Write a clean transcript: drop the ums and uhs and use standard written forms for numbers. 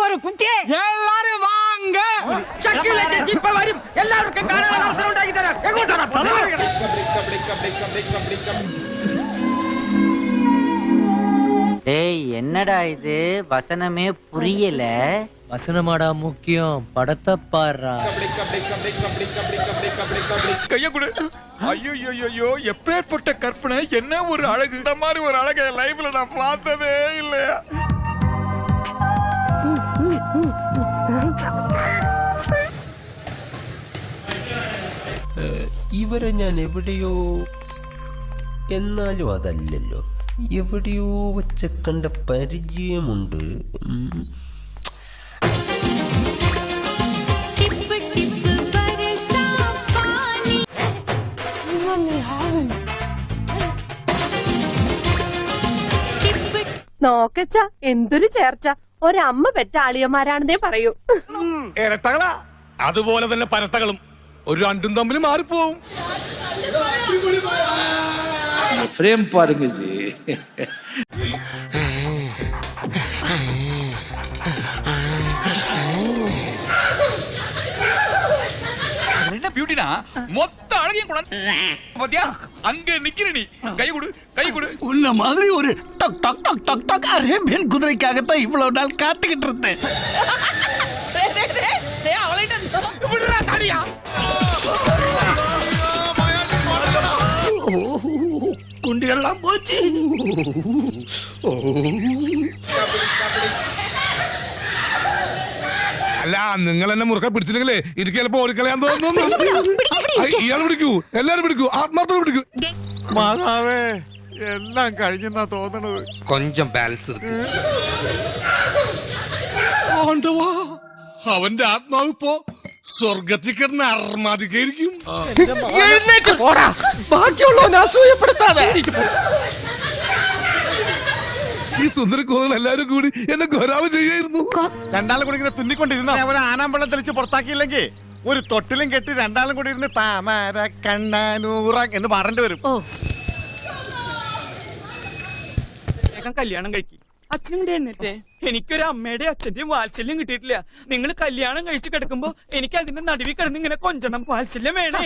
ஒரு குச்சி எல்லாரும் வாங்க இப்ப வரும் எல்லாருக்கும் காரண அவசரம் உண்டாக்கி தரார் டேய் என்னடா இது வசனமே புரியல. வசனமாடா முக்கியம், படத்தை பாடுறா. கைய கொடு. ஐயோ எப்பேற்பட்ட கற்பனை, என்ன ஒரு அழகு. இந்த மாதிரி ஒரு அழகை லைஃப்ல நான் பார்த்ததே இல்லையா. ഇവരെ ഞാൻ എവിടെയോ, എന്നാലും അതല്ലല്ലോ, എവിടെയോ വെച്ച കണ്ട പരിചയമുണ്ട്. നോക്കച്ച എന്തൊരു ചേർച്ച, ഒരമ്മ പെറ്റ ആളിയന്മാരാണെന്നേ പറയൂ. ഇരട്ടകളാ, അതുപോലെ തന്നെ പരട്ടകളും ഒരു രണ്ടും തമ്മിൽ മാറിപ്പോവും. फ्रेम பாருங்க ஜி. என்ன பியூட்டினா மொத்த அழகையும் கூட பாத்தியா, அங்க நிக்கிற நீ. கை கொடு, கை கொடு. உன்ன மாதிரி ஒரு டக் டக் டக் டக் டக் அரேபியன் குதிரைக்காகத்தான் இவ்வளவு நாள் காத்துக்கிட்டு இருந்தேன். விடுறா தாடியா. കുണ്ടികളെല്ലാം പോച്ച്. അല്ല, നിങ്ങൾ എന്നെ മുറുക്കെ പിടിച്ചില്ലെങ്കിലേ എനിക്ക് ചിലപ്പോ ഓടിക്കളയാൻ തോന്നുന്നു. ഇയാൾ പിടിക്കൂ, എല്ലാരും പിടിക്കൂ, ആത്മാർത്ഥം പിടിക്കൂ. മാതാവേ, എല്ലാം കഴിഞ്ഞെന്നാ തോന്നണത്. கொஞ்சம் பேலன்ஸ் இருக்கு. അവന്റെ ആത്മാവ് ഇപ്പോ സ്വർഗത്തിൽ കിടന്ന് അർമാദിക്കായിരിക്കും. ഈ സുന്ദര കോതകൾ എല്ലാരും കൂടി എന്നെ ഗൗരവം ചെയ്യായിരുന്നു. രണ്ടാളും കൂടി ഇങ്ങനെ തുന്നിക്കൊണ്ടിരുന്ന അവൻ ആനാമ്പള്ളം തെളിച്ച് പുറത്താക്കിയില്ലെങ്കിൽ ഒരു തൊട്ടിലും കെട്ടി രണ്ടാളും കൂടി ഇരുന്ന് താമര കണ്ണാനൂറ എന്ന് പറയേണ്ടി വരും. കല്യാണം കഴിക്കും. അച്ഛനും കൂടെ എന്നിട്ടേ എനിക്കൊരു അമ്മയുടെ അച്ഛന്റെയും വാത്സല്യം കിട്ടിയിട്ടില്ല. നിങ്ങൾ കല്യാണം കഴിച്ചു കിടക്കുമ്പോ എനിക്ക് അതിന്റെ നടുവിൽ കിടന്ന് ഇങ്ങനെ കൊഞ്ചണം. വാത്സല്യം വേണേ.